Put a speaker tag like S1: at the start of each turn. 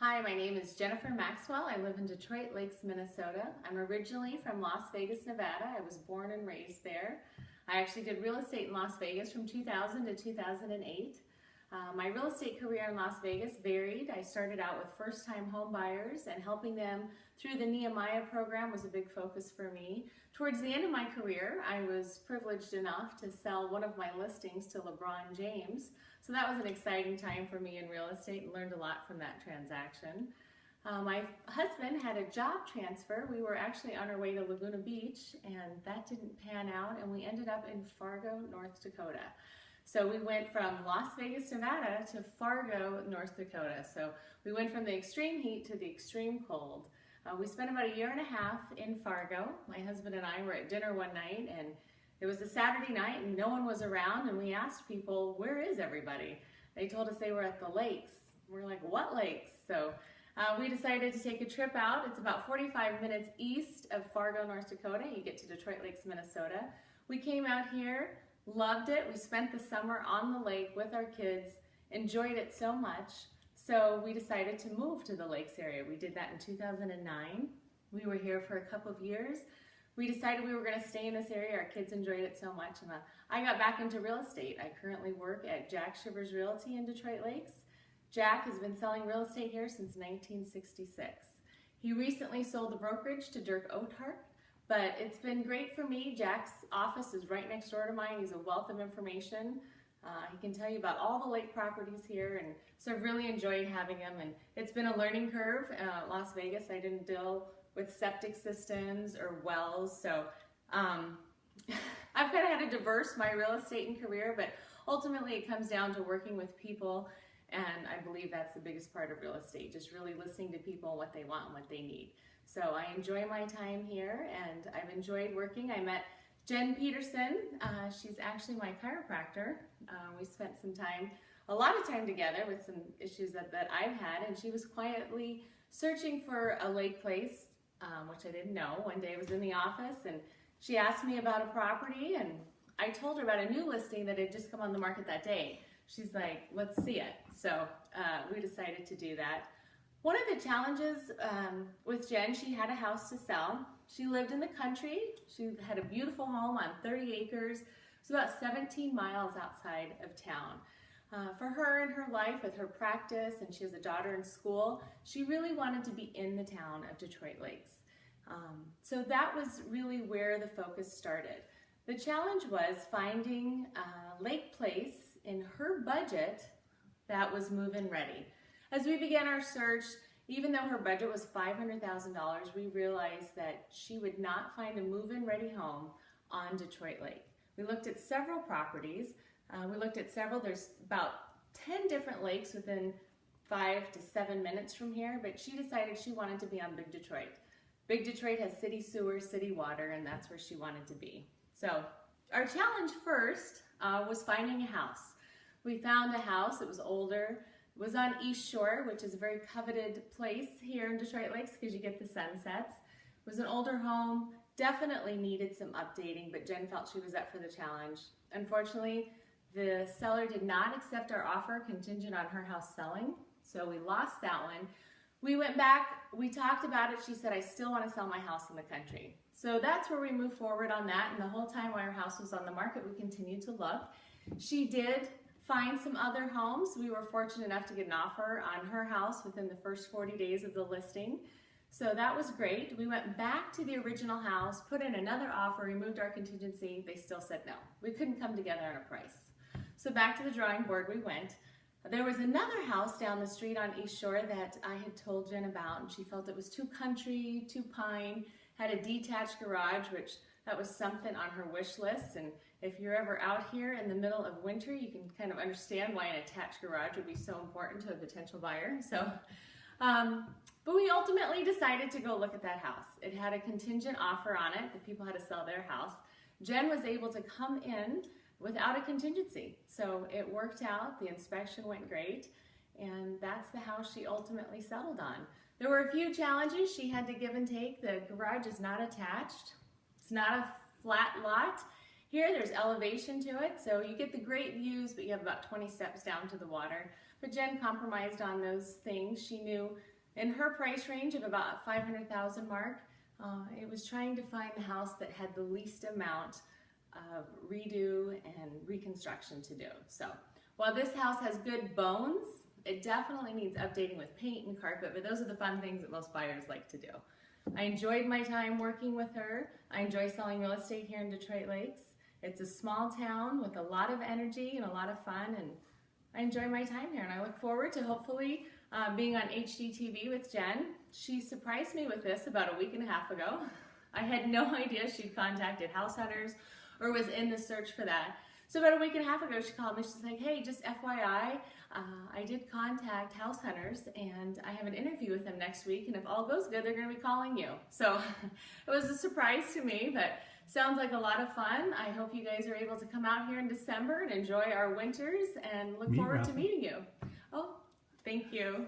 S1: Hi, my name is Jennifer Maxwell. I live in Detroit Lakes, Minnesota. I'm originally from Las Vegas, Nevada. I was born and raised there. I actually did real estate in Las Vegas from 2000 to 2008. My real estate career in Las Vegas varied. I started out with first-time home buyers, and helping them through the Nehemiah program was a big focus for me. Towards the end of my career, I was privileged enough to sell one of my listings to LeBron James. So that was an exciting time for me in real estate and learned a lot from that transaction. My husband had a job transfer. We were actually on our way to Laguna Beach, and that didn't pan out, and we ended up in Fargo, North Dakota. So we went from Las Vegas, Nevada to Fargo, North Dakota. So we went from the extreme heat to the extreme cold. We spent about a year and a half in Fargo. My husband and I were at dinner one night, and it was a Saturday night and no one was around, and we asked people, where is everybody? They told us they were at the lakes. We're like, what lakes? So we decided to take a trip out. It's about 45 minutes east of Fargo, North Dakota. You get to Detroit Lakes, Minnesota. We came out here, loved it. We spent the summer on the lake with our kids, enjoyed it so much. So we decided to move to the lakes area. We did that in 2009. We were here for a couple of years. We decided we were going to stay in this area. Our kids enjoyed it so much, and I got back into real estate. I currently work at Jack Shivers Realty in Detroit Lakes. Jack has been selling real estate here since 1966. He recently sold the brokerage to Dirk Oethart, but it's been great for me. Jack's office is right next door to mine. He's a wealth of information. He can tell you about all the lake properties here, and so I've really enjoyed having him. And it's been a learning curve. Las Vegas, I didn't deal with septic systems or wells, so I've kind of had to diverse my real estate and career, but ultimately it comes down to working with people, and I believe that's the biggest part of real estate, just really listening to people, what they want and what they need. So I enjoy my time here, and I've enjoyed working. I met Jen Peterson. She's actually my chiropractor. We spent a lot of time together with some issues that I've had, and she was quietly searching for a lake place, which I didn't know. One day I was in the office, and she asked me about a property, and I told her about a new listing that had just come on the market that day. She's like, let's see it. So we decided to do that. One of the challenges with Jen, she had a house to sell. She lived in the country. She had a beautiful home on 30 acres. It's about 17 miles outside of town. For her and her life, with her practice, and she has a daughter in school, she really wanted to be in the town of Detroit Lakes. So that was really where the focus started. The challenge was finding a lake place in her budget that was move-in ready. As we began our search, even though her budget was $500,000, we realized that she would not find a move-in ready home on Detroit Lake. We looked at several properties. There's about 10 different lakes within 5 to 7 minutes from here, but she decided she wanted to be on Big Detroit. Big Detroit has city sewer, city water, and that's where she wanted to be. So our challenge first was finding a house. We found a house that was older. It was on East Shore, which is a very coveted place here in Detroit Lakes because you get the sunsets. It was an older home, definitely needed some updating, but Jen felt she was up for the challenge. Unfortunately, the seller did not accept our offer contingent on her house selling, so we lost that one. We went back, we talked about it. She said, I still want to sell my house in the country. So that's where we moved forward on that, and the whole time while our house was on the market, we continued to look. She did find some other homes. We were fortunate enough to get an offer on her house within the first 40 days of the listing. So that was great. We went back to the original house, put in another offer, removed our contingency. They still said no. We couldn't come together on a price. So back to the drawing board we went. There was another house down the street on East Shore that I had told Jen about, and she felt it was too country, too pine, had a detached garage, which that was something on her wish list. And if you're ever out here in the middle of winter, you can kind of understand why an attached garage would be so important to a potential buyer. So, but we ultimately decided to go look at that house. It had a contingent offer on it. The people had to sell their house. Jen was able to come in without a contingency. So it worked out, the inspection went great, and that's the house she ultimately settled on. There were a few challenges she had to give and take. The garage is not attached. It's not a flat lot. Here there's elevation to it, so you get the great views, but you have about 20 steps down to the water. But Jen compromised on those things. She knew in her price range of about $500,000 mark, it was trying to find the house that had the least amount of redo and reconstruction to do. So while this house has good bones, it definitely needs updating with paint and carpet, but those are the fun things that most buyers like to do. I enjoyed my time working with her. I enjoy selling real estate here in Detroit Lakes. It's a small town with a lot of energy and a lot of fun, and I enjoy my time here, and I look forward to hopefully being on HGTV with Jen. She surprised me with this about a week and a half ago. I had no idea she'd contacted House Hunters or was in the search for that. So about a week and a half ago, she called me. She's like, hey, just FYI, I did contact House Hunters, and I have an interview with them next week, and if all goes good, they're going to be calling you. So it was a surprise to me, but sounds like a lot of fun. I hope you guys are able to come out here in December and enjoy our winters, and look forward to meeting you. Oh, thank you.